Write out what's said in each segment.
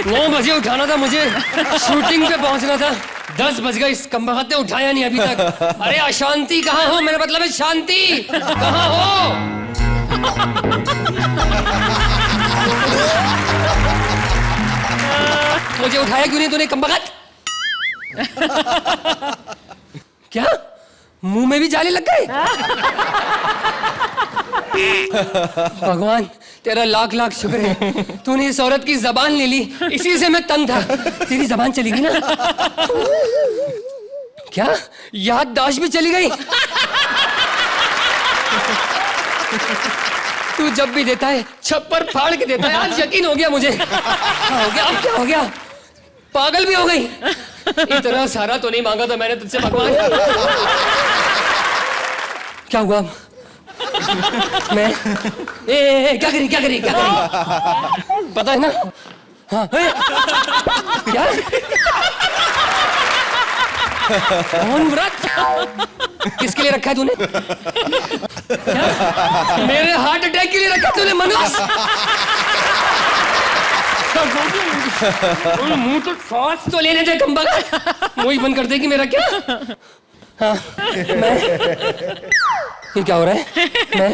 9 बजे उठाना था मुझे, शूटिंग पे पहुंचना था। 10 बज गए, इस कमबख्त ने उठाया नहीं अभी तक। अरे अशांति कहाँ हो? मेरा मतलब है शांति कहाँ हो? मुझे उठाया क्यों नहीं तूने कमबख्त? क्या मुंह में भी जाले लग गए? भगवान तेरा लाख लाख शुक्र है, तूने इस औरत की जबान ले ली, इसी से मैं तंग था। तेरी जबान चली गई ना? क्या याददाश्त भी चली गई? तू जब भी देता है छप्पर फाड़ के देता है। आज यकीन हो गया मुझे। क्या हो गया? अब क्या हो गया? पागल भी हो गई। इतना सारा तो नहीं मांगा था मैंने तुझसे भगवान। क्या हुआ? मैं क्या करी पता है ना? हाँ क्या मौन व्रत किसके लिए रखा है तूने? क्या मेरे हार्ट अटैक के लिए रखा तूने मनुष्य? मुंह तो सांस तो लेने दे कमबख्त, मुंह बंद कर देगी मेरा। क्या हाँ मैं ये क्या हो रहा है? मैं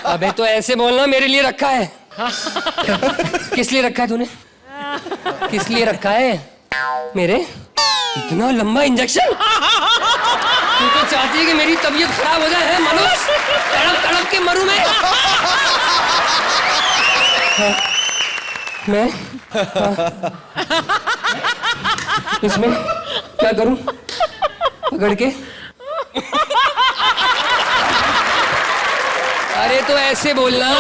अबे तो ऐसे बोलना, मेरे लिए रखा है। किस लिए रखा है तूने? किस लिए रखा है? मेरे इतना लंबा इंजेक्शन? तू तो चाहती है कि मेरी तबीयत खराब हो जाए? है मनुष्य, तड़प तड़प के मरूं मैं। हाँ, मैं इसमें क्या करूं? पकड़ के अरे तो ऐसे बोलना,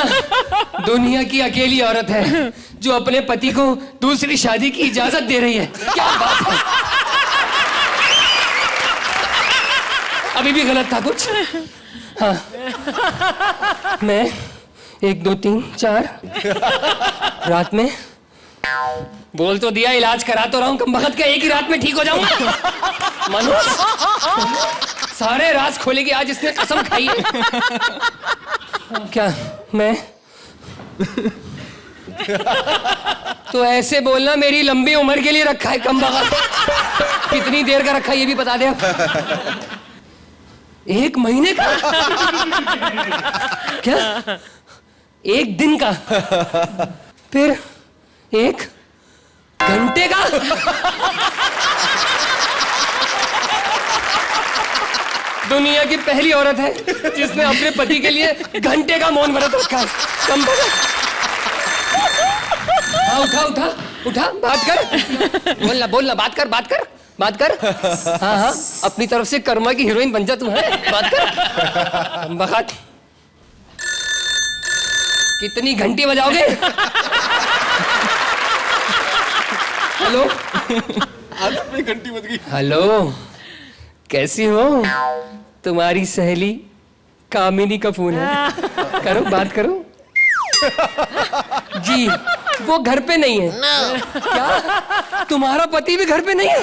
दुनिया की अकेली औरत है जो अपने पति को दूसरी शादी की इजाजत दे रही है। क्या बात है? अभी भी गलत था कुछ? हाँ मैं 1 2 3 4 रात में बोल तो दिया, इलाज करा तो रहा हूं कमबख्त का, एक ही रात में ठीक हो जाऊंगा। मनुष्य सारे राज खोलेगी आज इसने, कसम खाई है। क्या मैं तो ऐसे बोलना, मेरी लंबी उम्र के लिए रखा है कमबख्त। कितनी देर का रखा है ये भी बता दे। 1 महीने का? क्या 1 दिन का? फिर 1 घंटे का? दुनिया की पहली औरत है जिसने अपने पति के लिए घंटे का मौन व्रत रखा है। हाँ उठा उठा उठा, बात कर, बोलना बात कर। हाँ हाँ अपनी तरफ से कर्मा की हीरोइन बन जा तू, है बात कर। बखत कितनी घंटी बजाओगे? हेलो अपनी घंटी बज गई। हेलो कैसी हो? तुम्हारी सहेली कामिनी का फोन है, करो बात करो। जी वो घर पे नहीं है। क्या तुम्हारा पति भी घर पे नहीं है?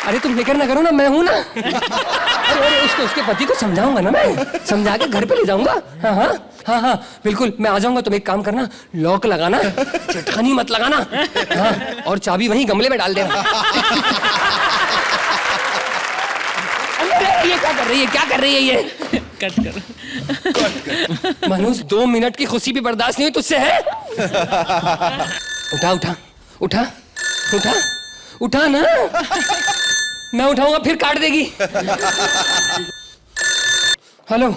अरे तुम फिक्र ना करो ना, मैं हूं ना। अरे उसके पति को समझाऊंगा ना, मैं समझा के घर पे ले जाऊंगा। हाँ बिल्कुल मैं आ जाऊंगा। तुम एक काम करना, लॉक लगाना, चटखानी मत लगाना। हाँ और चाबी वहीं गमले में डाल देना। ये क्या कर रही है ये? कट कर। मनुष्य 2 मिनट की खुशी भी बर्दाश्त नहीं हुई तुझसे, है? उठा ना। मैं उठाऊंगा फिर काट देगी। हेलो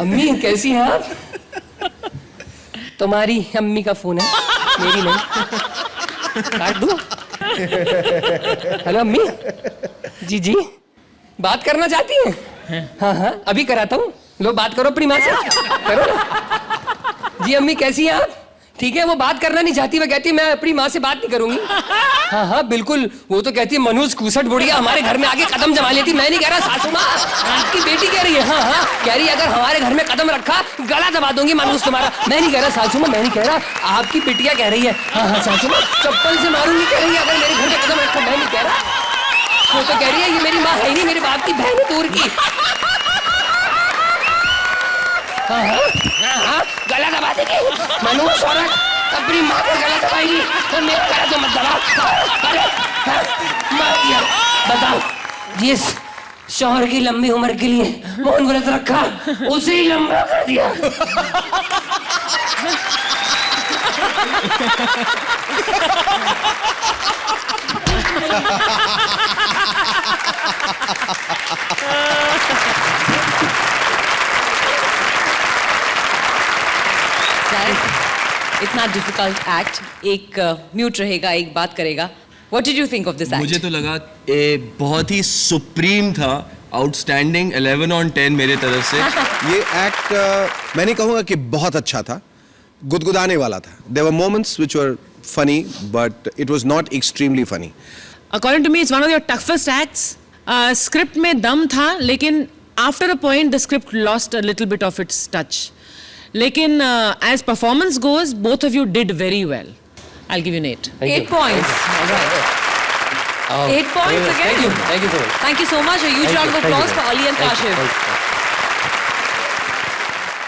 अम्मी कैसी हैं आप? तुम्हारी अम्मी का फोन है, मेरी नहीं। काट दूं? हेलो अम्मी। जी बात करना चाहती हैं? हाँ अभी कराता हूँ, लो बात करो अपनी माँ से, करो ना। जी अम्मी कैसी हैं आप? ठीक है, वो बात करना नहीं चाहती, वो कहती मैं अपनी माँ से बात नहीं करूंगी। हाँ बिल्कुल, वो तो कहती है मनुष्य कुसट बुढ़िया हमारे घर में आके कदम जमा लेती। मैं नहीं कह रहा सासू माँ, आपकी बेटी कह रही है। हाँ कह रही है अगर हमारे घर में कदम रखा गला दबा दूंगी मनुष्य तुम्हारा। मैं नहीं कह रहा सासू माँ, मैं नहीं कह रहा, आपकी बिटिया कह रही है। हाँ सासू माँ चप्पल से मारूंगी कह रही है अगर मेरे घर में कदम रखा। मैं नहीं कह रहा, वो तो कह रही है ये मेरी माँ है नहीं, मेरे बाप की बहन है दूर की। हाँ, गला दबा देगी मनहूस औरत, अपनी माँ का गला दबाएगी तो मेरा गला तो मत दबा। अरे मार दिया। बताओ, जिस शौहर की लंबी उम्र के लिए मौन व्रत रखा उसे ही लंबा कर दिया। इतना डिफिकल्ट एक्ट, एक म्यूट रहेगा, एक बात करेगा। What did you think of this act? मुझे तो लगा ये बहुत ही सुप्रीम था, आउटस्टैंडिंग 11 on 10 मेरे तरफ से। ये एक्ट मैं नहीं कहूँगा कि बहुत अच्छा था, गुदगुदाने वाला था। There were moments which were funny, but it was not extremely funny. According to me, it's one of your toughest acts. Script में दम था, लेकिन after a point the script lost a little bit of its touch. लेकिन as performance goes, both of you did very well. I'll give you an 8. 8 points. All right. 8 points again. Thank you so much. Thank you so much. A huge round of applause for Ali and Kashif.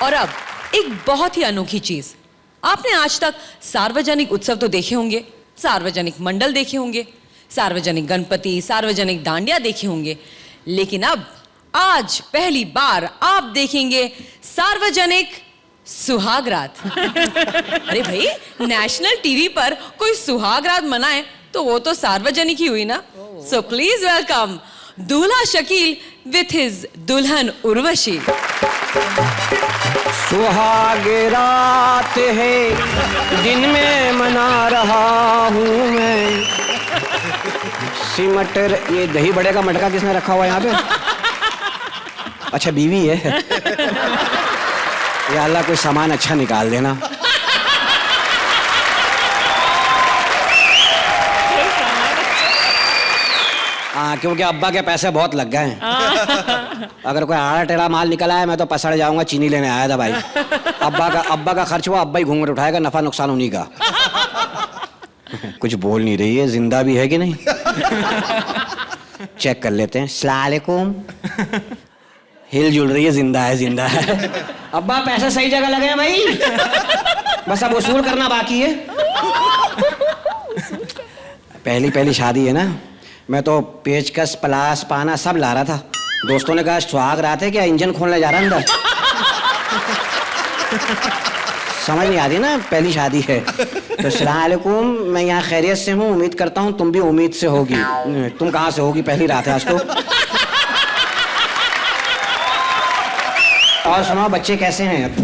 और अब एक बहुत ही अनोखी चीज, आपने आज तक सार्वजनिक उत्सव तो देखे होंगे, सार्वजनिक मंडल देखे होंगे, सार्वजनिक गणपति, सार्वजनिक डांडिया देखे होंगे, लेकिन अब आज पहली बार आप देखेंगे सार्वजनिक सुहागरात। अरे भाई, नेशनल टीवी पर कोई सुहागरात मनाए तो वो तो सार्वजनिक ही हुई ना। सो प्लीज वेलकम दूल्हा शकील विथ हिज दुल्हन उर्वशी। सुहाग रात है दिन में मना रहा हूँ मैं। सिमट ये दही बड़े का मटका किसने रखा हुआ है यहाँ पे? अच्छा, बीवी है। या अल्लाह कोई सामान अच्छा निकाल देना। हाँ, क्योंकि अब्बा के पैसे बहुत लग गए हैं। अगर कोई आड़ा टेढ़ा माल निकला है मैं तो पसड़ जाऊंगा। चीनी लेने आया था भाई। अब्बा का खर्च हुआ, अब्बा ही घूंघट उठाएगा, नफा नुकसान उन्हीं का। कुछ बोल नहीं रही है, जिंदा भी है कि नहीं? चेक कर लेते हैं। अस्सलाम वालेकुम। हिल जुल रही है, जिंदा है, जिंदा है। अब्बा पैसे सही जगह लगे हैं भाई, बस अब वसूल करना बाकी है। पहली शादी है ना, मैं तो पेचकस पलास पाना सब ला रहा था। दोस्तों ने कहा सुहाग रात है क्या, इंजन खोलने जा रहा अंदर। समझ नहीं आ रही ना, पहली शादी है। तो अस्सलाम वालेकुम, मैं यहाँ खैरियत से हूँ, उम्मीद करता हूँ तुम भी उम्मीद से होगी। तुम कहाँ से होगी, पहली रात है आज तो। और सुनाओ बच्चे कैसे हैं?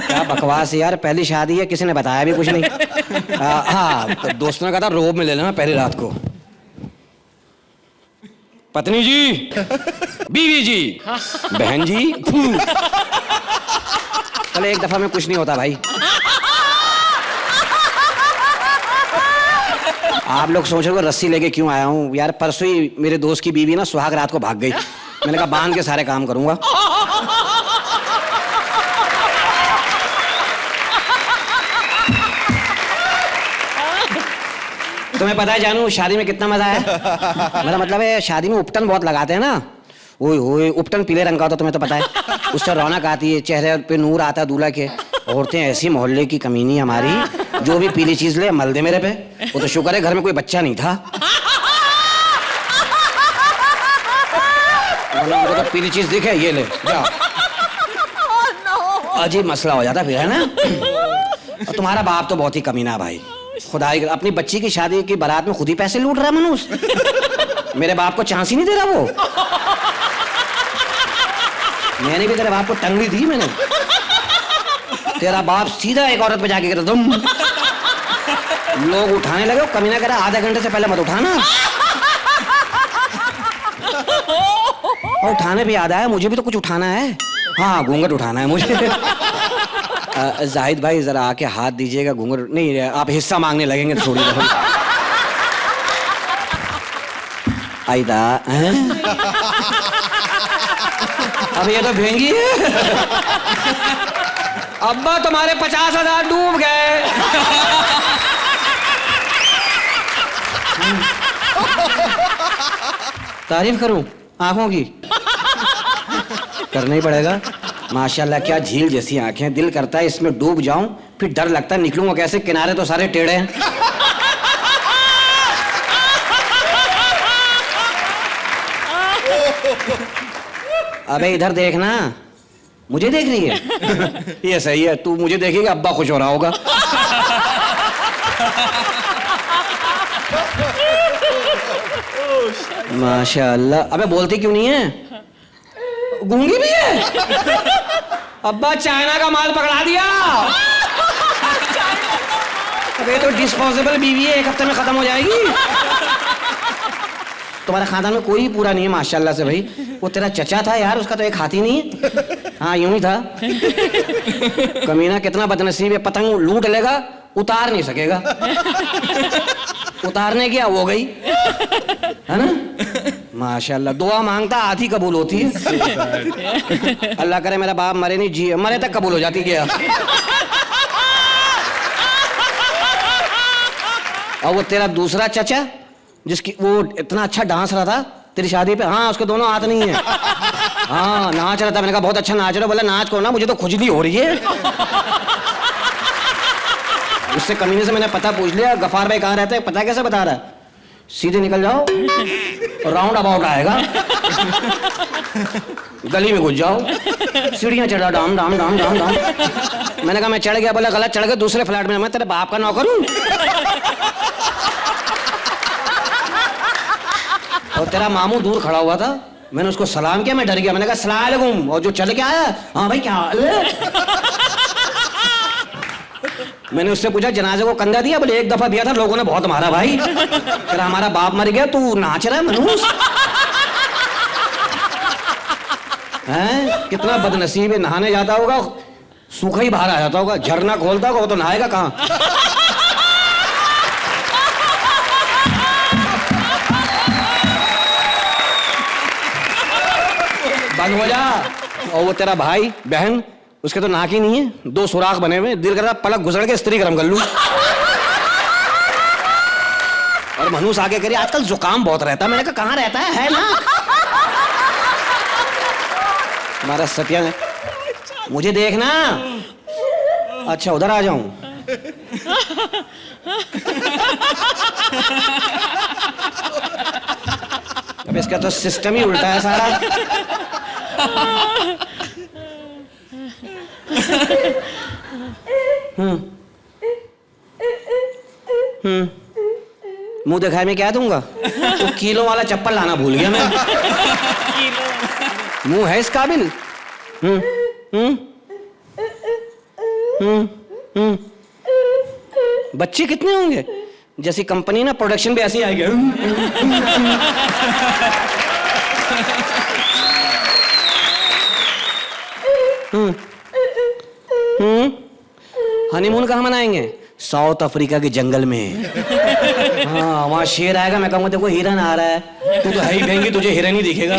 क्या बकवास यार, पहली शादी है, किसी ने बताया भी कुछ नहीं। हाँ, तो दोस्तों ने कहा था रोब में ले लेना पहली रात को। पत्नी जी, बीवी जी, बहन जी। चले, एक दफा में कुछ नहीं होता भाई। आप लोग सोच रहे हो रस्सी लेके क्यों आया हूँ यार? परसों ही मेरे दोस्त की बीवी ना सुहाग रात को भाग गई। मैंने कहा बांध के सारे काम करूंगा। तुम्हें पता है जानू, शादी में कितना मजा है? मेरा मतलब है शादी में उपटन बहुत लगाते हैं ना। ओए ओए, उपटन पीले रंग का होता, तुम्हें तो पता है। उससे रौनक आती है, चेहरे पे नूर आता है दूल्हा के। औरतें ऐसी मोहल्ले की कमीनी हमारी, जो भी पीली चीज ले मल दे मेरे पे। वो तो शुक्र है घर में कोई बच्चा नहीं था। तो पीली चीज दिखे, ये ले जा। अजीब मसला हो जाता फिर, है ना? तुम्हारा बाप तो बहुत ही कमीना भाई। खुदा ही, अपनी बच्ची की शादी की बारात में खुद ही पैसे लूट रहा है मनुष्य। मेरे बाप को चांस ही नहीं दे रहा वो। मैंने भी तेरे बाप को टंगड़ी दी मैंने। तेरा बाप सीधा एक औरत पे जाके कहता तुम लोग उठाने लगे, कमीना कह रहा आधे घंटे से पहले मत उठाना। और उठाने भी याद आया, मुझे भी तो कुछ उठाना है। हाँ, घूंघट उठाना है मुझे। जाहिद भाई जरा आके हाथ दीजिएगा। घूंघट नहीं, आप हिस्सा मांगने लगेंगे थोड़ी देर। आइदा, अब ये तो भेंगी है। अब्बा तुम्हारे 50,000 डूब गए। तारीफ करूं आंखों की? करना ही पड़ेगा। माशाल्लाह क्या झील जैसी आंखें, दिल करता है इसमें डूब जाऊं, फिर डर लगता है निकलूंगा कैसे, किनारे तो सारे टेढ़े हैं। अबे इधर देखना, मुझे देख रही है? ये सही है, तू मुझे देखेगी अब्बा खुश हो रहा होगा। माशाल्लाह। अबे बोलती क्यों नहीं है? गूंगी भी है? अब्बा चाइना का माल पकड़ा दिया। अबे तो डिस्पोजेबल बीवी है, 1 हफ्ते में खत्म हो जाएगी। तुम्हारे खानदान में कोई पूरा नहीं है माशाल्लाह से भाई। वो तेरा चचा था यार, उसका तो एक हाथ ही नहीं है। हाँ यूं ही था। कमीना कितना बदनसीब है, पतंग लूट लेगा, उतार नहीं सकेगा। उतारने गया वो गई, है ना? माशाल्लाह। दुआ मांगता आधी कबूल होती है। अल्लाह करे मेरा बाप मरे नहीं, जी मरे तक कबूल हो जाती। गया और वो तेरा दूसरा चचा जिसकी वो इतना अच्छा डांस रहा था तेरी शादी पे, हाँ उसके दोनों हाथ नहीं है। हाँ नाच रहा था, मैंने कहा बहुत अच्छा नाच रहा है, बोला नाच करो ना, मुझे तो खुजली हो रही है। उससे कमीने से मैंने पता पूछ लिया, गफार भाई कहाँ रहते हैं, पता कैसे बता रहा है? सीधे निकल जाओ, राउंड अबाउट आएगा, गली में घुस जाओ, सीढ़ियां चढ़ा, डाम डाम डाम डाम डाम। मैंने कहा मैं चढ़ गया, बोला गलत चढ़ गया, दूसरे फ्लैट में। मैं तेरे बाप का नौकर हूं? और तेरा मामू दूर खड़ा हुआ था, मैंने उसको सलाम किया, मैं डर गया, मैंने कहा सलाम अलैकुम। और जो चल के आया, हाँ भाई क्या हाल है? मैंने उससे पूछा जनाजे को कंधा दिया? बोले 1 दफा दिया था, लोगों ने बहुत मारा भाई। तेरा हमारा बाप मर गया, तू नाच रहा है मनहूस? हैं? कितना बदनसीब है, नहाने जाता होगा सूखा ही बाहर आ जाता होगा, झरना खोलता होगा, वो तो नहाएगा कहाँ? बंद हो जा। और वो तेरा भाई बहन, उसके तो नाक ही नहीं है, 2 सुराख बने हुए, दिल कर रहा पलक घुसड़ के स्त्री गरम कर लूं। और मनूस आगे करी आजकल जुकाम बहुत रहता है। मैंने कहा कहाँ रहता है ना? हमारा सत्या ने, मुझे देखना। अच्छा उधर आ जाऊं? अब इसका तो सिस्टम ही उल्टा है सारा। मुंह दिखाए में क्या दूंगा? तो किलो वाला चप्पल लाना भूल गया मैं। मुंह है इस काबिल? बच्चे कितने होंगे? जैसी कंपनी ना, प्रोडक्शन भी ऐसी आएगी। हनीमून कहाँ मनाएंगे? साउथ अफ्रीका के जंगल में। हाँ वहाँ शेर आएगा, मैं कहूँगा देखो हिरन आ रहा है, तू तो है ही भेंगी, तुझे हिरन ही दिखेगा।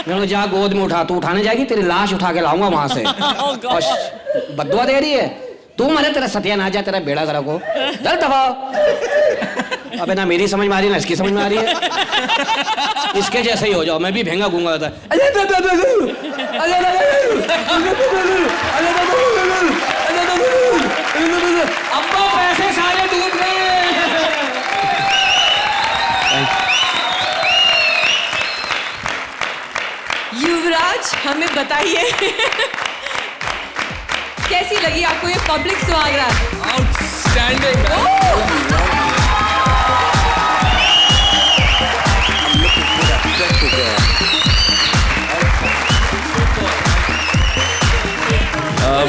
मैं जा गोद में उठा, तू उठाने जाएगी, तेरी लाश उठा के लाऊंगा वहां से। और बद्दुआ दे रही है, तू मरे तेरा सत्या ना जा, तेरा बेड़ा करा को चल दबाओ। अबे ना मेरी समझ में आ रही, ना इसकी समझ में आ रही है। इसके जैसे ही हो जाओ, मैं भी भेंगा गूंगा होता है। अब्बा पैसे सारे डूब गए। युवराज हमें बताइए कैसी लगी आपको ये पब्लिक स्वागत? आउटस्टैंडिंग।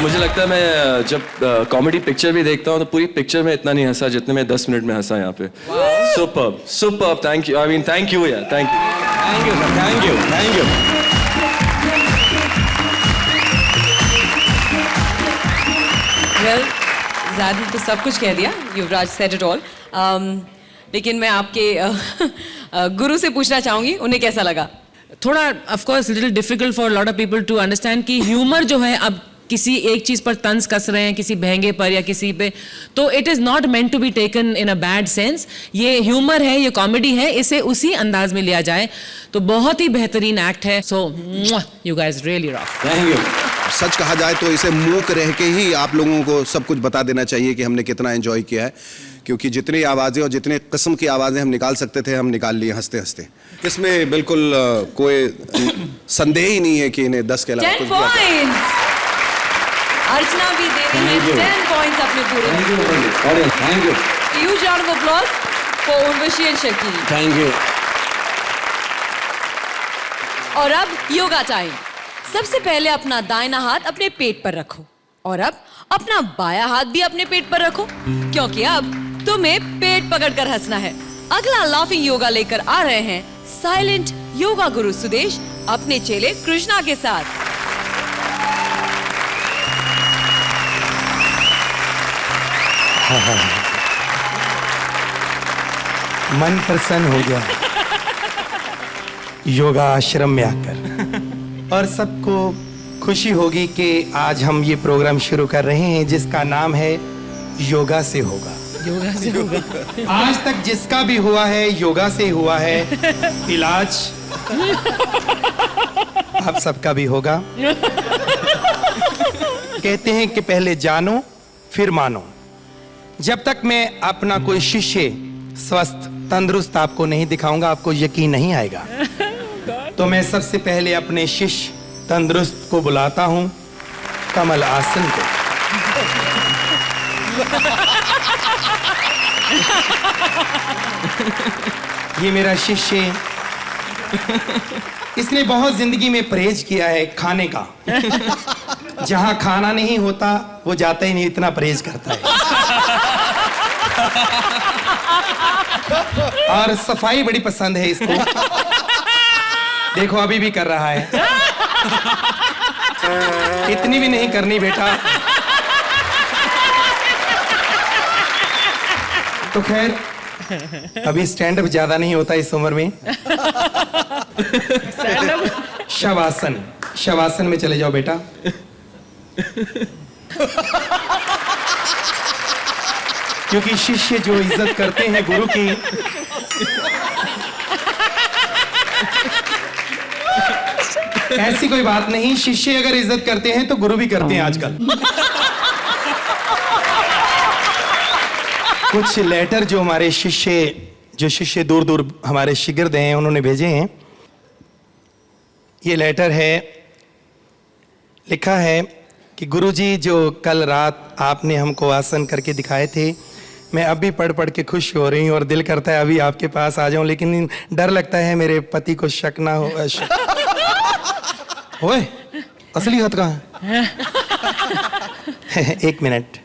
मुझे लगता है मैं जब कॉमेडी पिक्चर भी देखता हूँ तो पूरी पिक्चर में इतना नहीं हंसा जितने में 10 मिनट में हंसा यहाँ पे। Superb superb, thank you, I mean thank you यार, thank you sir, thank you thank you. Well ज़्यादा तो सब कुछ कह दिया, युवराज सेड इट ऑल। लेकिन मैं आपके गुरु से पूछना चाहूंगी, उन्हें कैसा लगा? थोड़ा of course little difficult for lot of people to understand कि ह्यूमर जो है अब किसी एक चीज पर तंज कस रहे हैं, किसी बहंगे पर या किसी पे, तो it is not meant to be taken in a bad sense. ये ह्यूमर है, ये कॉमेडी है, इसे उसी अंदाज में लिया जाए तो बहुत ही बेहतरीन एक्ट है। So you guys really rock. Thank you. सच कहा जाए तो इसे मूक रह के ही आप लोगों को सब कुछ बता देना चाहिए कि हमने कितना एंजॉय किया है, क्योंकि जितनी आवाज़ें और जितने किस्म की आवाज़ें हम निकाल सकते थे हम निकाल लिए हंसते हंसते। इसमें बिल्कुल कोई संदेह ही नहीं है कि इन्हें 10 के अलावा 10 कुछ भी आता है। पॉइंट्स। अर्चना भी दे रही है 10 पॉइंट्स अपने पूरे। Thank you. Huge round of applause for Urvashi and Shakeel. Thank you. और अब योगा टाइम। सबसे पहले अपना दाहिना हाथ अपने पेट पर रखो और अब अपना बायां हाथ भी अपने पेट पर रखो, क्योंकि अब तुम्हें पेट पकड़कर हंसना है। अगला लाफिंग योगा लेकर आ रहे हैं साइलेंट योगा गुरु सुदेश अपने चेले कृष्णा के साथ। मन प्रसन्न हो गया योगा आश्रम में आकर, और सबको खुशी होगी कि आज हम ये प्रोग्राम शुरू कर रहे हैं जिसका नाम है योगा से होगा। योगा से होगा। आज तक जिसका भी हुआ है योगा से हुआ है इलाज, आप सबका भी होगा। कहते हैं कि पहले जानो फिर मानो। जब तक मैं अपना कोई शिष्य स्वस्थ तंदुरुस्त आपको नहीं दिखाऊंगा आपको यकीन नहीं आएगा। तो मैं सबसे पहले अपने शिष्य तंदुरुस्त को बुलाता हूं, कमल आसन को। ये मेरा शिष्य, इसने बहुत जिंदगी में परहेज किया है खाने का। जहां खाना नहीं होता वो जाता ही नहीं, इतना परहेज करता है। और सफाई बड़ी पसंद है इसको। देखो अभी भी कर रहा है। इतनी भी नहीं करनी बेटा। तो खैर अभी स्टैंड अप ज्यादा नहीं होता इस उम्र में। शवासन, शवासन में चले जाओ बेटा। क्योंकि शिष्य जो इज्जत करते हैं गुरु की, ऐसी कोई बात नहीं, शिष्य अगर इज्जत करते हैं तो गुरु भी करते हैं आजकल। कुछ लेटर जो हमारे शिष्य दूर दूर हमारे शिगिर्द हैं उन्होंने भेजे हैं। ये लेटर है, लिखा है कि गुरुजी जो कल रात आपने हमको आसन करके दिखाए थे, मैं अभी पढ़ पढ़ के खुश हो रही हूँ और दिल करता है अभी आपके पास आ जाऊं, लेकिन डर लगता है मेरे पति को शक ना हो। ओए, असली हाथ कहाँ है? एक मिनट,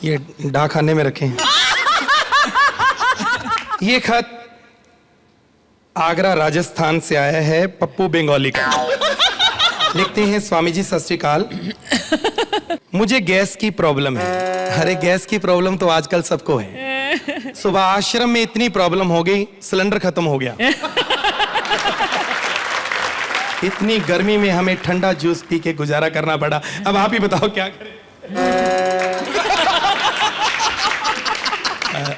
ये डाक खाने में रखें। ये खत आगरा राजस्थान से आया है, पप्पू बंगाली का। लिखते हैं, स्वामी जी सत श्री अकाल, मुझे गैस की प्रॉब्लम है। अरे गैस की प्रॉब्लम तो आजकल सबको है। सुबह आश्रम में इतनी प्रॉब्लम हो गई, सिलेंडर खत्म हो गया। इतनी गर्मी में हमें ठंडा जूस पी के गुजारा करना पड़ा। अब आप ही बताओ क्या करें।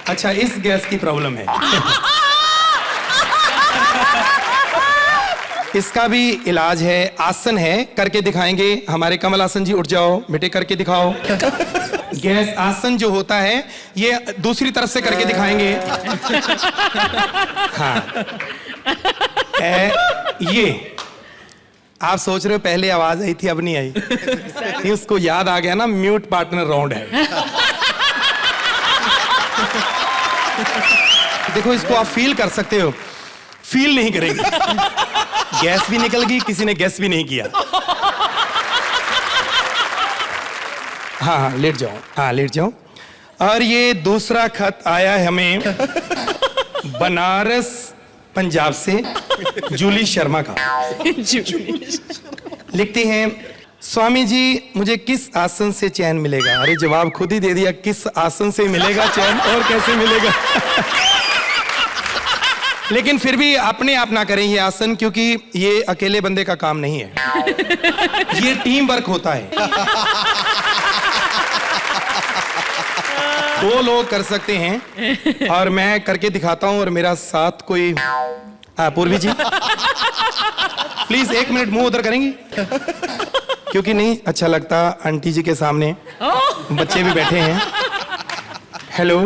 अच्छा, इस गैस की प्रॉब्लम है। इसका भी इलाज है, आसन है, करके दिखाएंगे हमारे कमल आसन जी। उठ जाओ बेटे, करके दिखाओ। गैस आसन जो होता है ये दूसरी तरफ से करके दिखाएंगे। हाँ, ये आप सोच रहे हो पहले आवाज आई थी अब नहीं आई। ये उसको याद आ गया ना, म्यूट पार्टनर राउंड है। देखो इसको आप फील कर सकते हो, फील नहीं करेंगे। गैस भी निकल गई, किसी ने गैस भी नहीं किया। हाँ हाँ लेट जाओ, हाँ लेट जाओ। और ये दूसरा खत आया है हमें बनारस पंजाब से, जूली शर्मा का। लिखती हैं, स्वामी जी मुझे किस आसन से चैन मिलेगा? अरे जवाब खुद ही दे दिया, किस आसन से मिलेगा चैन, और कैसे मिलेगा? लेकिन फिर भी अपने आप ना करें ये आसन, क्योंकि ये अकेले बंदे का काम नहीं है, ये टीम वर्क होता है। 2 लोग कर सकते हैं और मैं करके दिखाता हूं, और मेरा साथ कोई पूर्वी जी प्लीज 1 मिनट मुंह उधर करेंगी, क्योंकि नहीं अच्छा लगता आंटी जी के सामने, बच्चे भी बैठे हैं। हेलो,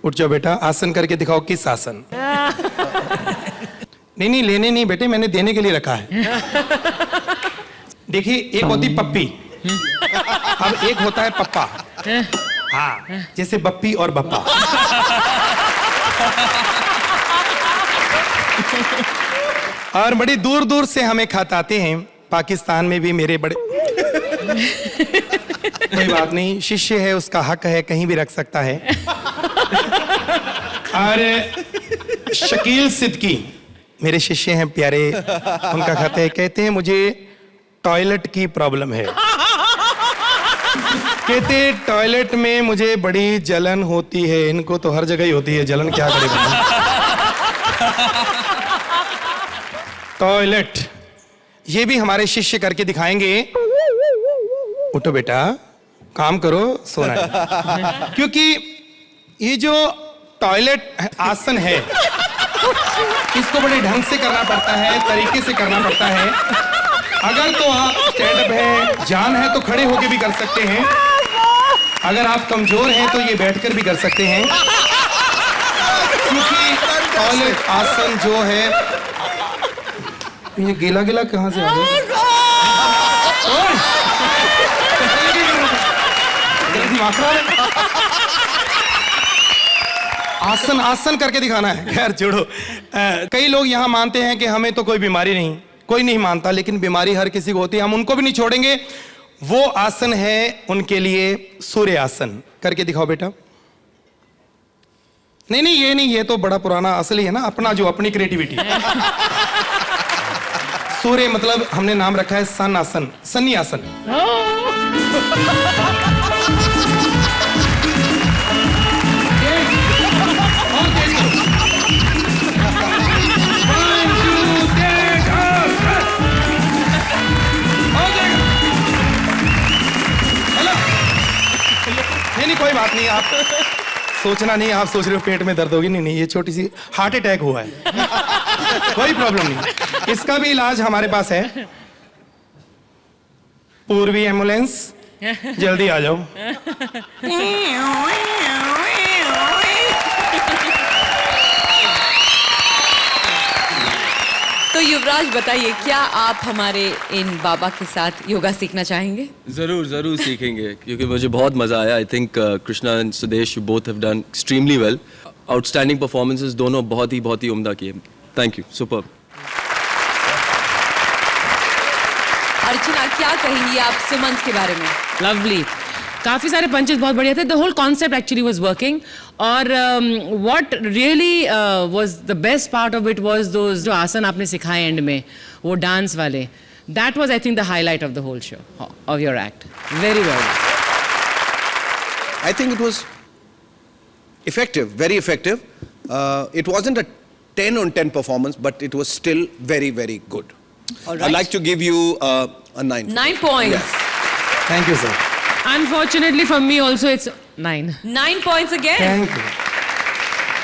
उठ जाओ बेटा, आसन करके दिखाओ। किस आसन? नहीं लेने नहीं बेटे, मैंने देने के लिए रखा है। देखिए, एक होती पप्पी, अब एक होता है पप्पा। हाँ, जैसे बप्पी और बप्पा। और बड़ी दूर दूर से हमें खत आते हैं, पाकिस्तान में भी मेरे बड़े कोई बात नहीं, शिष्य है, उसका हक है, कहीं भी रख सकता है। और शकील सिद्दकी मेरे शिष्य हैं प्यारे, उनका खत है, कहते हैं मुझे टॉयलेट की प्रॉब्लम है। कहते टॉयलेट में मुझे बड़ी जलन होती है। इनको तो हर जगह ही होती है जलन, क्या करें। टॉयलेट, ये भी हमारे शिष्य करके दिखाएंगे। उठो बेटा, काम करो, सोना है। क्योंकि ये जो टॉयलेट आसन है, इसको बड़े ढंग से करना पड़ता है, तरीके से करना पड़ता है। अगर तो आप स्टैंड अप है, जान है, तो खड़े होके भी कर सकते हैं। अगर आप कमजोर हैं तो ये बैठकर भी कर सकते हैं, क्योंकि टॉयलेट आसन जो है, ये गीला गीला कहां से आ गया? दिमाग खराब है। आसन आसन करके दिखाना है। खैर छोड़ो। कई लोग यहाँ मानते हैं कि हमें तो कोई बीमारी नहीं, कोई नहीं मानता, लेकिन बीमारी हर किसी को होती है, हम उनको भी नहीं छोड़ेंगे। वो आसन है उनके लिए सूर्य आसन। करके दिखाओ बेटा। नहीं ये नहीं, ये तो बड़ा पुराना असली है ना, अपना जो अपनी क्रिएटिविटी। सूर्य मतलब हमने नाम रखा है सन आसन, सन्नी आसन। नहीं कोई बात नहीं, आप सोचना नहीं, आप सोच रहे हो पेट में दर्द होगी। नहीं ये छोटी सी हार्ट अटैक हुआ है, कोई प्रॉब्लम नहीं। इसका भी इलाज हमारे पास है। पूर्वी एम्बुलेंस, जल्दी आ जाओ। तो युवराज बताइए, क्या आप हमारे इन बाबा के साथ योगा सीखना चाहेंगे? जरूर सीखेंगे, क्योंकि मुझे बहुत मजा आया। I think Krishna and Sudesh, you both have done extremely well. Outstanding performances दोनों बहुत ही उम्दा किए। Thank you, super. अर्चना, क्या कहेंगी आप सुमन के बारे में? लवली, काफी सारे पंचेस बहुत बढ़िया थे। The whole concept actually was working, और what really was the best part of it was those जो आसन आपने सिखाए एंड में, वो डांस वाले, that was I think the highlight of the whole show of your act. Very well. I think it was effective, very effective. It wasn't a 10 on 10 performance, but it was still very good. All right. I'd like to give you a 9. 9 points. Yes. Thank you sir. Unfortunately for me also it's 9. 9 points again. Thank you.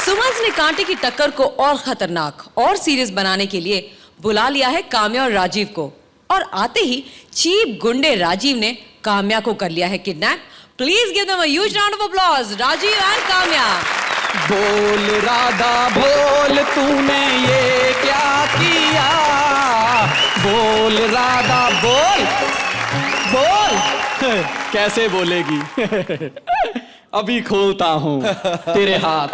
Suman ने कांटे की टक्कर को और खतरनाक और serious बनाने के लिए बुला लिया है काम्या और राजीव को, और आते ही चीप गुंडे राजीव ने काम्या को कर लिया है kidnap. Please give them a huge round of applause, Rajeev and Kamya. Bol Radha बोल, तूने ये क्या किया? बोल राधा बोल, बोल। कैसे बोलेगी? अभी खोलता हूं तेरे हाथ।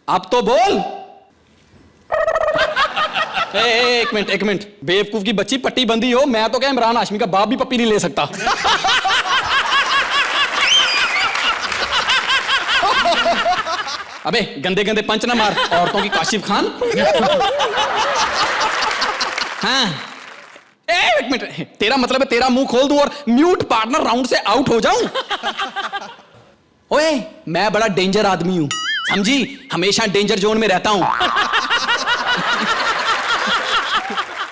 अब तो बोल। एक मिनट, बेवकूफ की बच्ची, पट्टी बंदी हो। मैं तो क्या इमरान हाशमी का बाप भी पप्पी नहीं ले सकता। अबे गंदे गंदे पंच ना मार, औरतों की काशिफ खान। हाँ, एक मिनट, तेरा मतलब है तेरा मुंह खोल दूं और म्यूट पार्टनर राउंड से आउट हो जाऊं? ओए मैं बड़ा डेंजर आदमी हूं, समझी, हमेशा डेंजर जोन में रहता हूं।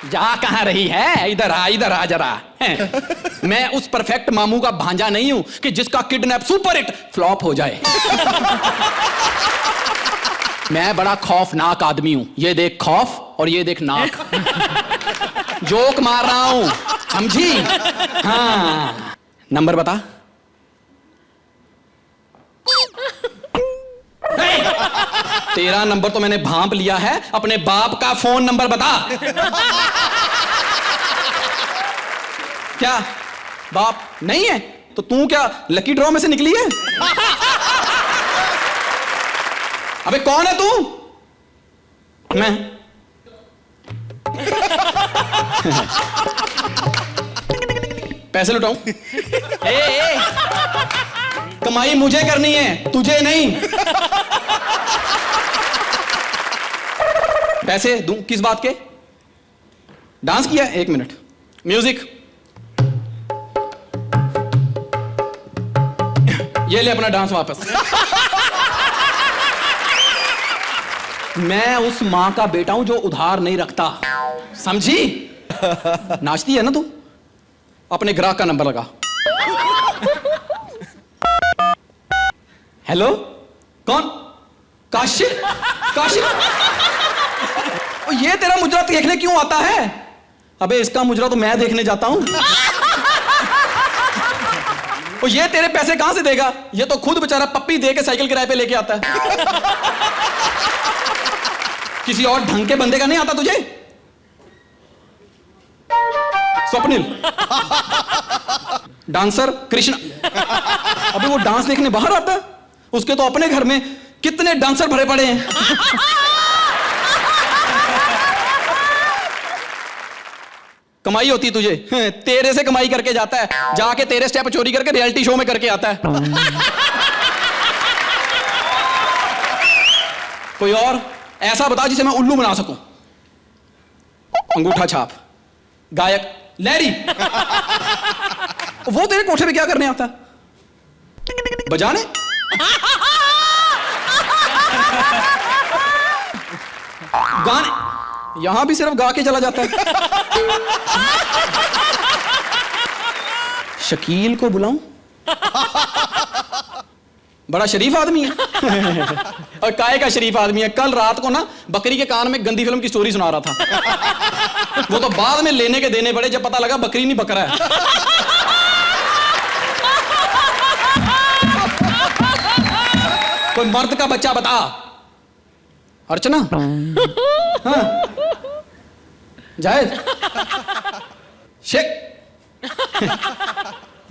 जा कहां रही है, इधर आ जरा। मैं उस परफेक्ट मामू का भांजा नहीं हूं कि जिसका किडनैप सुपर हिट फ्लॉप हो जाए। मैं बड़ा खौफनाक आदमी हूं, ये देख खौफ और ये देख नाक। जोक मार रहा हूं, समझी? हाँ, नंबर बता। तेरा नंबर तो मैंने भांप लिया है, अपने बाप का फोन नंबर बता। क्या बाप नहीं है तो तू क्या लकी ड्रॉ में से निकली है? अबे कौन है तू? मैं पैसे लुटाऊं? ए, कमाई मुझे करनी है, तुझे नहीं। पैसे दूं किस बात के? डांस किया? 1 मिनट, म्यूजिक। ये ले अपना डांस वापस। मैं उस मां का बेटा हूं जो उधार नहीं रखता, समझी? नाचती है ना तू? अपने ग्राहक का नंबर लगा। हेलो, कौन? काशिफ? ये तेरा मुजरा देखने क्यों आता है? अबे इसका मुजरा तो मैं देखने जाता हूं। और ये तेरे पैसे कहां से देगा? ये तो खुद बेचारा पप्पी दे के साइकिल किराए पे लेके आता है। किसी और ढंग के बंदे का नहीं आता तुझे? स्वप्निल, डांसर कृष्णा। अबे वो डांस देखने बाहर आता है, उसके तो अपने घर में कितने डांसर भरे पड़े हैं। कमाई होती तुझे, तेरे से कमाई करके जाता है, जाके तेरे स्टेप चोरी करके रियलिटी शो में करके आता है। कोई और ऐसा बता जिसे मैं उल्लू बना सकूं। अंगूठा छाप, गायक, लहरी। वो तेरे कोठे पे क्या करने आता है? बजाने? गाने? यहां भी सिर्फ गा के चला जाता है। शकील को बुलाऊं? बड़ा शरीफ आदमी है। और काहे का शरीफ आदमी है? कल रात को ना बकरी के कान में गंदी फिल्म की स्टोरी सुना रहा था। वो तो बाद में लेने के देने पड़े जब पता लगा बकरी नहीं बकरा है। कोई मर्द का बच्चा बता। अर्चना? हाँ जायद? शेख?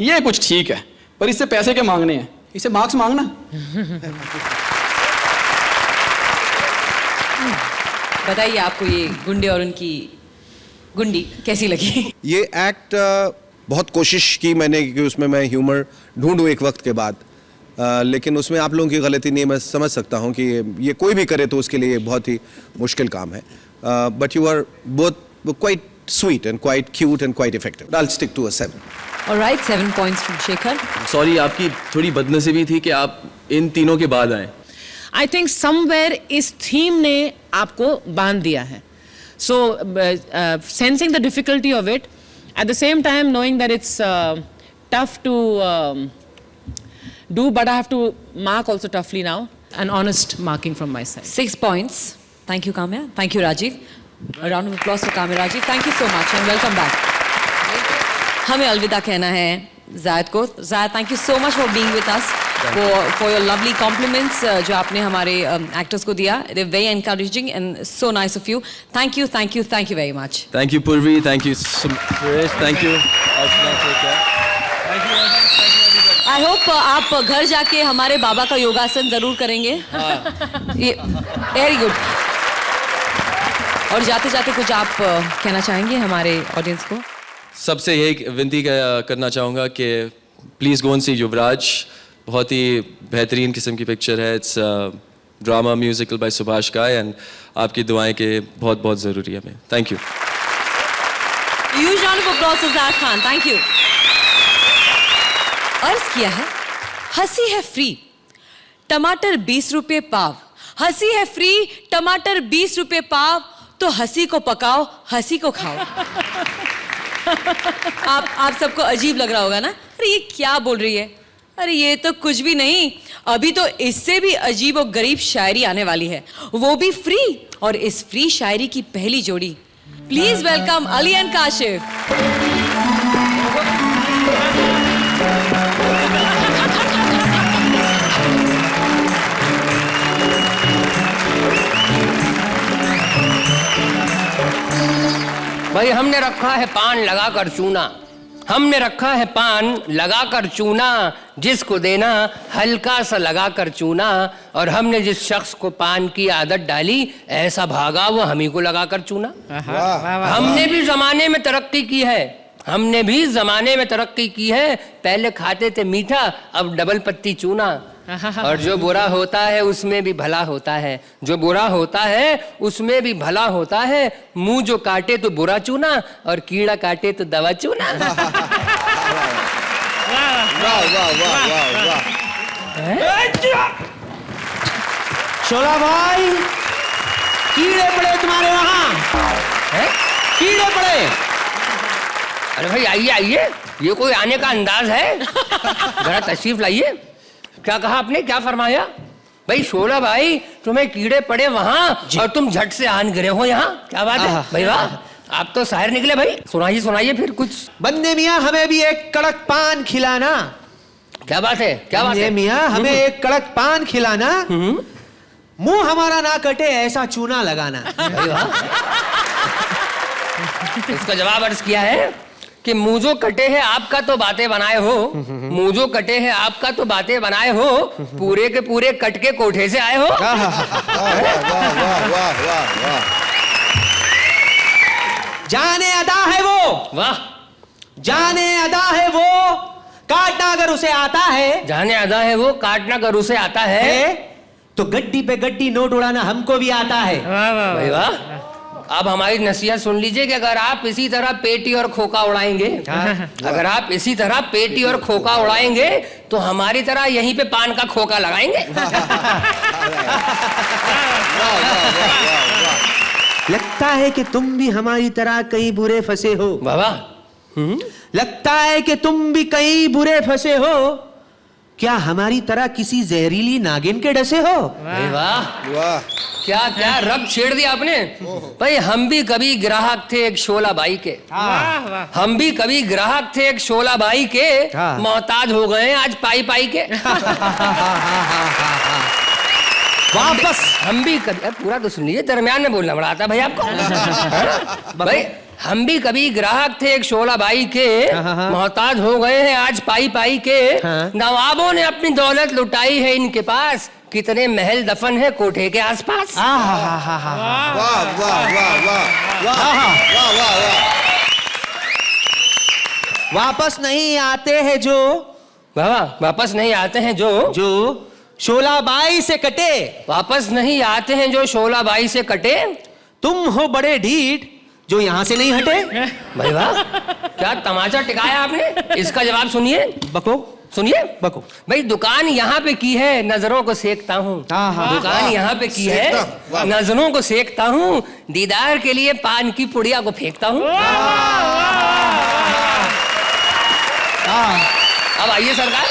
ये कुछ ठीक है, पर इससे पैसे के मांगने हैं, इसे मार्क्स मांगना। बताइए आपको ये गुंडे और उनकी गुंडी कैसी लगी? ये एक्ट बहुत कोशिश की मैंने कि उसमें मैं ह्यूमर ढूंढूं एक वक्त के बाद, लेकिन उसमें आप लोगों की गलती नहीं है। मैं समझ सकता हूं कि ये कोई भी करे तो उसके लिए ये बहुत ही मुश्किल काम है। But you are both quite sweet and quite cute and quite effective. I'll stick to a 7. All right, 7 points from Shekhar. Sorry, आपकी थोड़ी बदनसीबी थी कि आप इन तीनों के बाद आए। I think somewhere इस theme ने आपको बांध दिया है. So sensing the difficulty of it, at the same time knowing that it's tough to do, but I have to mark also toughly now. An honest marking from my side. 6 points. Thank you, Kamya. Thank you, Rajiv. A round of applause for Kamya Rajiv. Thank you so much and welcome back. हमें अलविदा कहना है जायद को. जायद, thank you so much for being with us. For your lovely compliments जो आपने हमारे actors को दिया. They're very encouraging and so nice of you. Thank you very much. Thank you Purvi, thank you Suresh, thank you. I hope आप घर जाके हमारे बाबा का योगासन जरूर करेंगे. Very good. और जाते जाते कुछ आप कहना चाहेंगे हमारे ऑडियंस को? सबसे यही विनती करना चाहूँगा कि प्लीज़ गो एंड सी युवराज. बहुत ही बेहतरीन किस्म की पिक्चर है. It's drama musical by Subhash Ghai and आपकी दुआएं के बहुत बहुत ज़रूरी है हमें. Thank you. Huge round of applause for Zaid Khan. Thank you. अर्ज किया है, हंसी है फ्री टमाटर 20 रुपए पाव, हंसी है फ्री, टमाटर 20 रुपए पाव, तो हंसी को पकाओ, हंसी को खाओ। आप सबको अजीब लग रहा होगा ना, अरे ये क्या बोल रही है, अरे ये तो कुछ भी नहीं, अभी तो इससे भी अजीब और गरीब शायरी आने वाली है, वो भी फ्री। और इस फ्री शायरी की पहली जोड़ी, please welcome Ali and Kashif. भाई हमने रखा है पान लगा कर चूना, हमने रखा है पान लगा कर चूना, जिसको देना हल्का सा लगा कर चूना, और हमने जिस शख्स को पान की आदत डाली ऐसा भागा वो हम ही को लगा कर चूना। हमने भी जमाने में तरक्की की है, हमने भी जमाने में तरक्की की है, पहले खाते थे मीठा अब डबल पत्ती चूना। और जो बुरा होता है उसमें भी भला होता है, जो बुरा होता है उसमें भी भला होता है, मुंह जो काटे तो बुरा चूना और कीड़ा काटे तो दवा चूना। वाह वाह वाह वाह वाह। शोला भाई, कीड़े पड़े तुम्हारे वहां, कीड़े पड़े। अरे भाई आइए आइए, ये कोई आने का अंदाज है, जरा तशरीफ लाइए। क्या कहा आपने, क्या फरमाया? भाई शोला भाई तुम्हें कीड़े पड़े वहां और तुम झट से आन गिरे हो यहाँ, क्या बात है भाई? वाह, आप तो शायर निकले भाई, सुनाइए सुनाइए फिर कुछ। बंदे मियाँ हमें भी एक कड़क पान खिलाना। क्या बात है, क्या बात है मियाँ, हमें एक कड़क पान खिलाना, मुंह हमारा ना कटे ऐसा चूना लगाना। भाई वाह। इसका जवाब अर्ज किया है कि मुंह जो कटे हैं आपका तो बातें बनाए हो, मुंह जो कटे हैं आपका तो बातें बनाए हो, पूरे के पूरे कट के कोठे से आए हो। वाह वाह वाह वाह। जाने अदा है वो, वाह, जाने अदा है वो, काटना अगर उसे आता है, जाने अदा है वो, काटना अगर उसे आता है, तो गड्डी पे गड्डी नोट उड़ाना हमको भी आता है। भाई वाह। अब हमारी नसीहत सुन लीजिए कि अगर आप इसी तरह पेटी और खोखा उड़ाएंगे, अगर आप इसी तरह पेटी और खोखा उड़ाएंगे तो हमारी तरह यहीं पे पान का खोखा लगाएंगे। लगता है कि तुम भी हमारी तरह कई बुरे फंसे हो बाबा, लगता है कि तुम भी कई बुरे फंसे हो, क्या हमारी तरह किसी जहरीली नागिन के डसे हो? भाई वाह वाह। क्या क्या रब छेड़ दिया आपने। भाई हम भी कभी ग्राहक थे एक शोला बाई के, हम भी कभी ग्राहक थे एक शोला बाई के, मोहताज हो गए आज पाई पाई के। वापस हम भी कभी, पूरा तो सुन लीजिए, दरमियान में बोलना पड़ा आता भाई आपको। भाई हम भी कभी ग्राहक थे एक शोला बाई के, मोहताज हो गए हैं आज पाई पाई के, नवाबों ने अपनी दौलत लुटाई है इनके पास, कितने महल दफन है कोठे के आसपास। वाह वाह वाह वाह वाह वाह वाह। वापस नहीं आते हैं जो, बाबा वापस नहीं आते हैं जो शोला बाई से कटे, वापस नहीं आते हैं जो शोला बाई से कटे, तुम हो बड़े ढीठ जो यहां से नहीं हटे। भाई वाह, क्या तमाचा टिकाया आपने। इसका जवाब सुनिए, बको सुनिए बको। भाई दुकान यहाँ पे की है, नजरों को सेकता हूँ, दुकान यहाँ पे की है, नजरों को सेकता हूँ, दीदार के लिए पान की पुड़िया को फेंकता हूँ। अब आइए सरकार,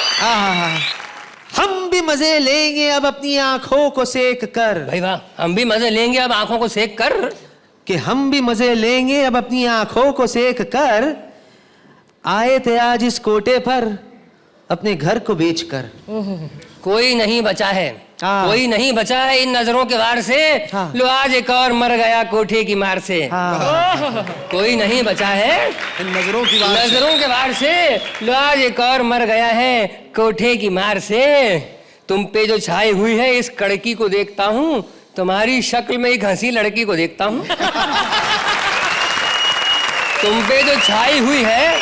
हम भी मजे लेंगे अब अपनी आंखों को सेक कर। भाई वाह, हम भी मजे लेंगे अब आंखों को सेक कर, कि हम भी मजे लेंगे अब अपनी आंखों को सेक कर, आए थे आज इस कोटे पर अपने घर को बेचकर। कोई नहीं बचा है, कोई नहीं बचा है इन नजरों के वार से, लो आज एक और मर गया कोठे की मार से। कोई नहीं बचा है इन नजरों की नजरों के वार से, लो आज एक और मर गया है कोठे की मार से। तुम पे जो छाई हुई है इस कड़की को देखता हूँ, तुम्हारी शक्ल में एक हंसी लड़की को देखता हूँ। तुम पे जो छाई हुई है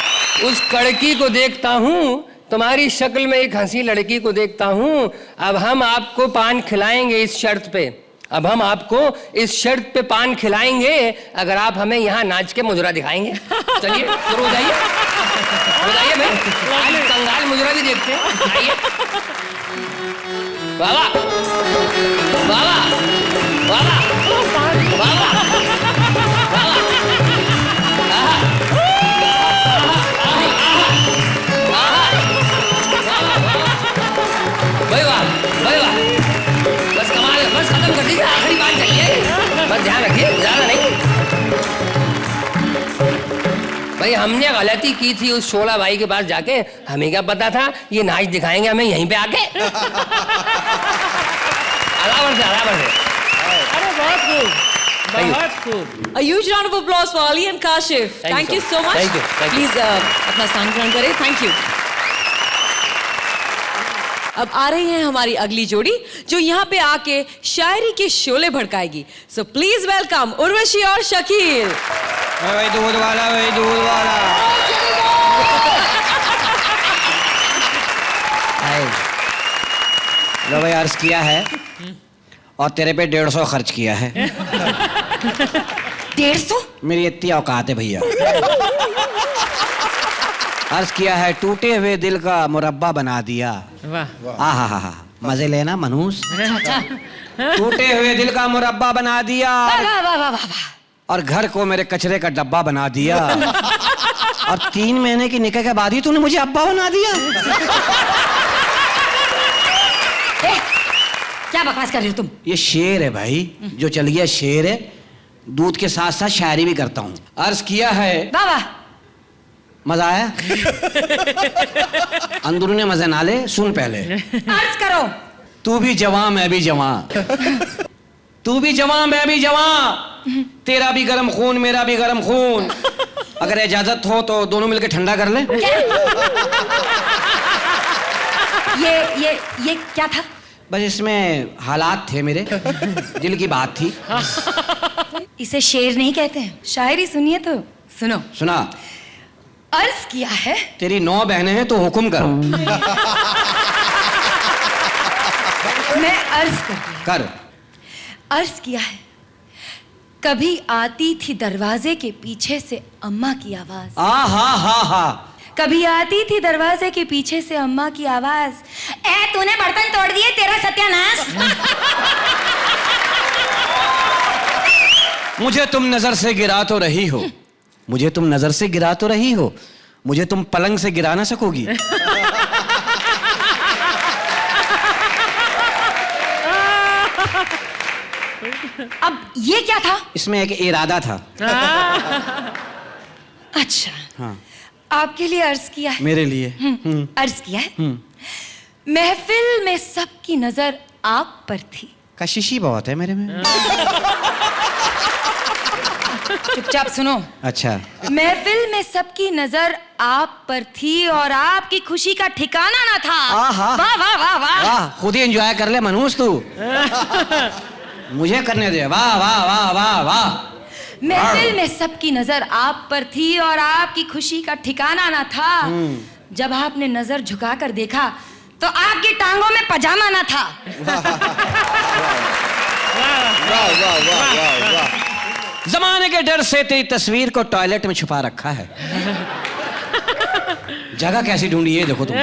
उस कड़की को देखता हूँ, तुम्हारी शक्ल में एक हंसी लड़की को देखता हूँ। अब हम आपको पान खिलाएंगे इस शर्त पे, अब हम आपको इस शर्त पे पान खिलाएंगे अगर आप हमें यहाँ नाच के मुजरा दिखाएंगे। चलिए शुरू हो जाइए, हो जाइए भाई, आज कंगाल मुजरा भी देखते हैं। आइए बाबा बाबा बाबा बाबा भाई वाह भाई वाह, बस कमाल है, बस खत्म कर दीजिए, आखिरी बात चाहिए, बस ध्यान रखिए, ज्यादा नहीं। भाई हमने गलती की थी उस शोला भाई के पास जाके, हमें क्या पता था ये नाच दिखाएंगे हमें यहीं पे आके। अलावर से अरे बहुत खूब, बहुत खूब। A huge round of applause for Ali and Kashif. Thank you so much. Thank you. Please अपना स्थान ग्रहण करें. Thank you. अब आ रही है हमारी अगली जोड़ी जो यहाँ पे आके शायरी के Sholay भड़काएगी. So please welcome Urvashi और शकील. वही दूध वाला, वही दूध वाला। लो भाई, अर्ज किया है और तेरे पे 150 खर्च किया है। 150? मेरी इतनी औकात है भैया। अर्ज किया है, टूटे हुए दिल का मुरब्बा बना दिया। वाह, आहा, मजे लेना मनूस। टूटे हुए दिल का मुरब्बा बना दिया और घर को मेरे कचरे का डब्बा बना दिया और 3 महीने की निकाह के बाद ही तूने मुझे अब्बा बना दिया। क्या बकवास कर रहे हो तुम? ये शेर है भाई, जो चल गया शेर है। दूध के साथ साथ शायरी भी करता हूँ। अर्ज किया है, बाबा मजा आया? अंदरूनी मजे ना ले, सुन पहले। अर्ज करो। तू भी जवां मैं भी जवां, तू भी जवां मैं भी जवां, तेरा भी गरम खून मेरा भी गरम खून, अगर इजाजत हो तो दोनों मिलकर ठंडा कर ले। ये क्या था? बस इसमें हालात थे मेरे, दिल की बात थी। इसे शेर नहीं कहते हैं, शायरी सुनिए तो सुनो। सुना। अर्ज किया है, तेरी 9 बहनें हैं तो हुक्म कर। मैं अर्ज करती हूं। कर। अर्ज किया है, कभी आती थी दरवाजे के पीछे से अम्मा की आवाज। हा। कभी आती थी दरवाजे के पीछे से अम्मा की आवाज, ए तूने बर्तन तोड़ दिए, तेरा सत्यानाश। मुझे तुम नजर से गिरा तो रही हो, मुझे तुम नजर से गिरा तो रही हो, मुझे तुम पलंग से गिरा ना सकोगी। अब ये क्या था? इसमें एक इरादा था। अच्छा, हाँ। आपके लिए अर्ज किया है। मेरे लिए। अर्ज किया है, महफिल में सबकी नजर आप पर थी। कशिशी बहुत है मेरे में। चुपचाप सुनो। अच्छा। महफिल में सबकी नजर आप पर थी और आपकी खुशी का ठिकाना ना था। आहा। वाह वाह वाह वाह। वाह, खुद ही एंजॉय कर ले मनूस तू। मुझे करने दे। वाह वाह वाह वाह वाह। महफिल में सबकी नजर आप पर थी और आपकी खुशी का ठिकाना ना था। जब आपने नजर झुकाकर देखा तो आपकी टांगों में पजामा ना था। जमाने के डर से तेरी तस्वीर को टॉयलेट में छुपा रखा है। जगह कैसी ढूंढी है देखो तुम।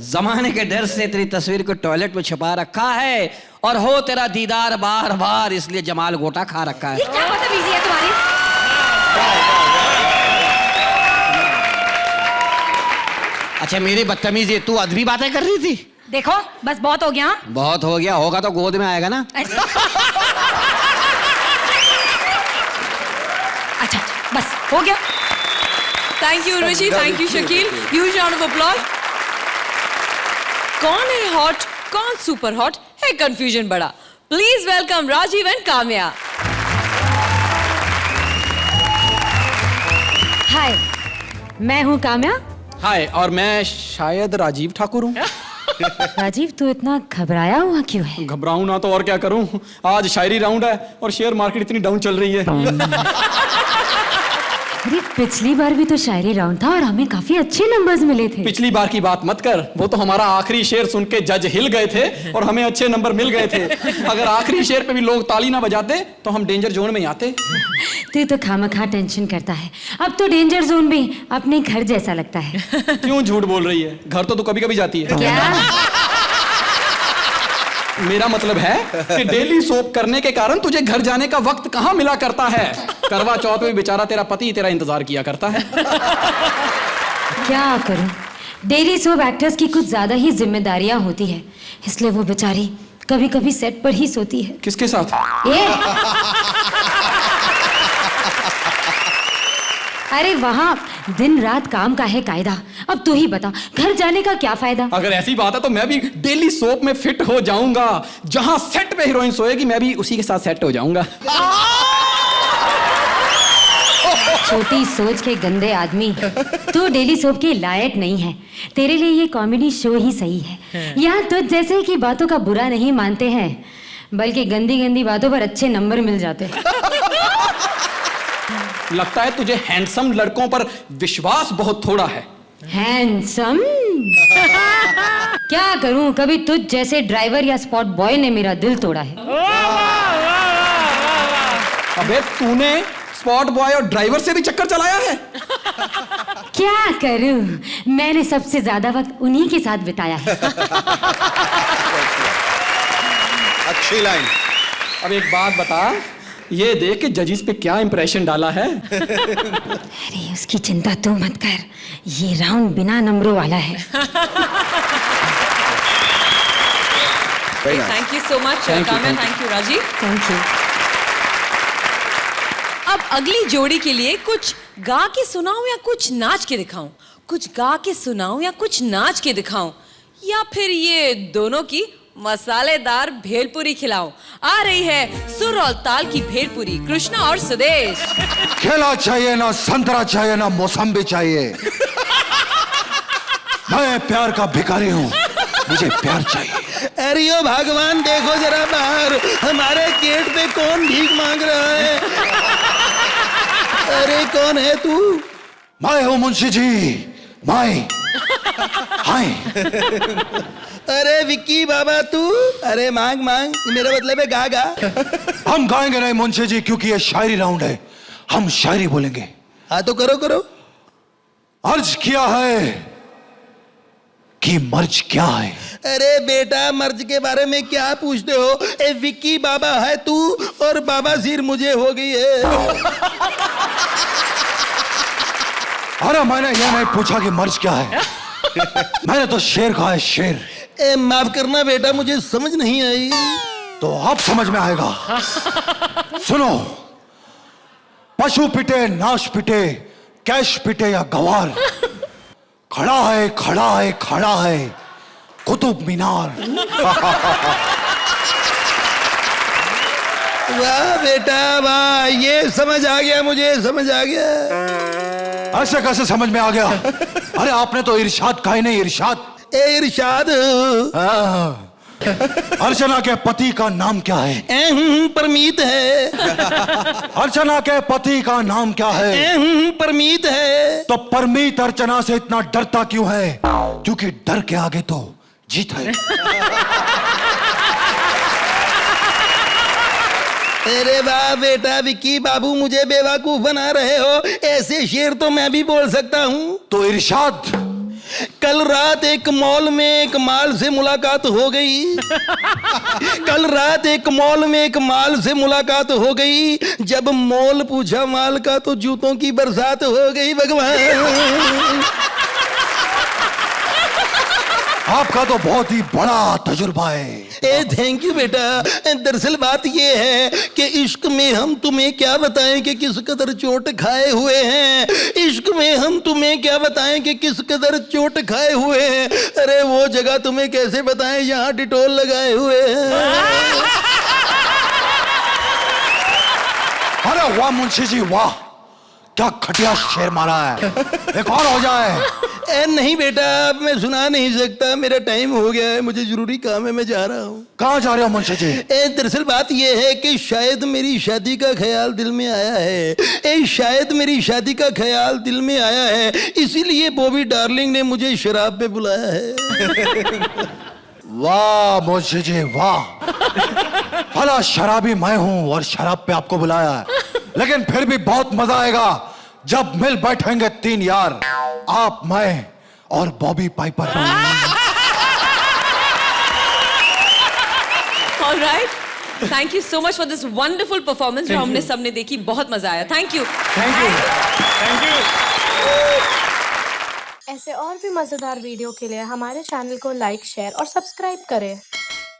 जमाने के डर से तेरी तस्वीर को टॉयलेट में छुपा रखा है और हो तेरा दीदार बार बार, इसलिए जमाल गोटा खा रखा है। ये क्या बदतमीजी है तुम्हारी? अच्छा, मेरी बदतमीजी, तू अदबी बातें कर रही थी। देखो बस बहुत हो गया। बहुत हो गया, होगा तो गोद में आएगा ना। अच्छा बस हो गया। Thank you Urvashi, thank you Shakeel, huge round of applause. कौन है हॉट, कौन सुपर हॉट है, कंफ्यूजन बड़ा। Please welcome Rajiv and Kamya. Hi, मैं हूँ काम्या। हाय, और मैं शायद राजीव ठाकुर हूँ। राजीव, तू इतना घबराया हुआ क्यों है? घबराऊं ना तो और क्या करूं। आज शायरी राउंड है और शेयर मार्केट इतनी डाउन चल रही है। अरे पिछली बार भी तो शायरी राउंड था और हमें काफी अच्छे नंबर्स मिले थे। पिछली बार की बात मत कर, वो तो हमारा आखिरी शेर सुन के जज हिल गए थे और हमें अच्छे नंबर मिल गए थे। अगर आखिरी शेर पे भी लोग ताली ना बजाते तो हम डेंजर जोन में आते। तू तो खामखा टेंशन करता है। अब तो डेंजर जोन भी अपने घर जैसा लगता है। क्यों झूठ बोल रही है? घर तो तू कभी कभी जाती है। क्या? मेरा मतलब है कि डेली सोप करने के कारण तुझे घर जाने का वक्त कहाँ मिला करता है। करवा चौथ में बेचारा तेरा पति तेरा इंतजार किया करता है। क्या करूं, डेली सोप एक्टर्स की कुछ ज्यादा ही जिम्मेदारियां होती है, इसलिए वो बेचारी कभी कभी सेट पर ही सोती है। किसके साथ? ये अरे वहाँ दिन रात काम का है कायदा। अब तू ही बता, घर जाने का क्या फायदा? अगर ऐसी बात है तो मैं भी डेली सोप में फिट हो जाऊंगा। जहां सेट पे हीरोइन सोएगी मैं भी उसी के साथ सेट हो जाऊंगा। छोटी सोच के गंदे आदमी, तू डेली सोप के लायक नहीं है। तेरे लिए ये कॉमेडी शो ही सही है। यहाँ तुझ जैसे की बातों का बुरा नहीं मानते हैं, बल्कि गंदी गंदी बातों पर अच्छे नंबर मिल जाते हैं। लगता है तुझे हैंडसम लड़कों पर विश्वास बहुत थोड़ा है। हैंडसम? क्या करूं, कभी तुझ जैसे ड्राइवर या स्पॉट बॉय ने मेरा दिल तोड़ा है। अबे तूने स्पॉट बॉय और ड्राइवर से भी चक्कर चलाया है? क्या करूं, मैंने सबसे ज्यादा वक्त उन्हीं के साथ बिताया है। अच्छी लाइन। अब एक बात बता, ये देख के जजिस पे क्या इंप्रेशन डाला है? अरे उसकी चिंता तू मत कर, ये राउंड बिना नंबरों वाला है। Thank you so much Kamya, thank you Rajeev. Thank you. अब अगली जोड़ी के लिए कुछ गा के सुनाऊं या कुछ नाच के दिखाऊं? कुछ गा के सुनाऊं या कुछ नाच के दिखाऊं, या फिर ये दोनों की मसालेदार भेलपुरी खिलाऊं? आ रही है सुर और ताल की भेलपुरी, कृष्णा और सुदेश। केला चाहिए ना संतरा चाहिए ना मौसम्बी चाहिए। मैं प्यार का भिखारी हूँ, मुझे प्यार चाहिए। अरे ओ भगवान, देखो जरा बाहर, हमारे गेट पे कौन भीख मांग रहा है? अरे कौन है तू? मैं हूँ मुंशी जी, मैं। हाय। अरे विक्की बाबा तू, अरे मांग मांग, मेरा मतलब है गा गा। हम गाएंगे नहीं मुंशी जी, क्योंकि ये शायरी राउंड है, हम शायरी बोलेंगे। हाँ तो करो करो। अर्ज किया है कि मर्ज क्या है। अरे बेटा, मर्ज के बारे में क्या पूछते हो? ए विक्की बाबा है तू और बाबा सिर मुझे हो गई है। अरे मैंने ये नहीं पूछा कि मर्ज क्या है, मैंने तो शेर कहा है, शेर। ए माफ करना बेटा, मुझे समझ नहीं आई। तो अब समझ में आएगा। सुनो, पशु पिटे, नाश पिटे, कैश पिटे या गवार, खड़ा है खड़ा है खड़ा है कुतुब मीनार। वाह बेटा वाह, ये समझ आ गया, मुझे समझ आ गया। ऐसे कैसे समझ में आ गया? अरे आपने तो इरशाद कहा ही नहीं, इरशाद। ए इरशाद। अर्चना के पति का नाम क्या है? परमीत है। अर्चना के पति का नाम क्या है? परमीत है। तो परमीत अर्चना से इतना डरता क्यों है? क्योंकि डर के आगे तो जीत है। अरे वाह बेटा विक्की बाबू, मुझे बेवकूफ बना रहे हो। ऐसे शेर तो मैं भी बोल सकता हूँ। तो इरशाद। कल रात एक मॉल में एक माल से मुलाकात हो गई। कल रात एक मॉल में एक माल से मुलाकात हो गई। जब मॉल पूछा माल का तो जूतों की बरसात हो गई। भगवान, आपका तो बहुत ही बड़ा तजुर्बा है। ए थैंक यू बेटा। दरअसल बात ये है कि इश्क में हम तुम्हें क्या बताएं कि किस कदर चोट खाए हुए हैं। इश्क में हम तुम्हें क्या बताएं कि किस कदर चोट खाए हुए हैं। अरे वो जगह तुम्हें कैसे बताएं यहाँ डिटोल लगाए हुए हैं। अरे वाह मुंशी जी वाह, क्या खटिया शेर मारा है। एक और हो जाए। ए नहीं बेटा, अब मैं सुना नहीं सकता, मेरा टाइम हो गया है, मुझे जरूरी काम है, मैं जा रहा हूँ। कहाँ जा रहे हो मुंशी जी? दरअसल बात यह है कि शायद मेरी शादी का ख्याल दिल में आया है। शायद मेरी शादी का ख्याल दिल में आया है, इसीलिए बॉबी डार्लिंग ने मुझे शराब पे बुलाया है। वाह मुंशी जी वाह, भला शराबी मैं हूँ और शराब पे आपको बुलाया है, लेकिन फिर भी बहुत मजा आएगा जब मिल बैठेंगे तीन यार, आप, मैं और Bobby Piper. All right. Thank you so much for this wonderful performance जो हमने सबने देखी, बहुत मजा आया. Thank you. Thank you. ऐसे और भी मजेदार वीडियो के लिए हमारे चैनल को लाइक, शेयर और सब्सक्राइब करें.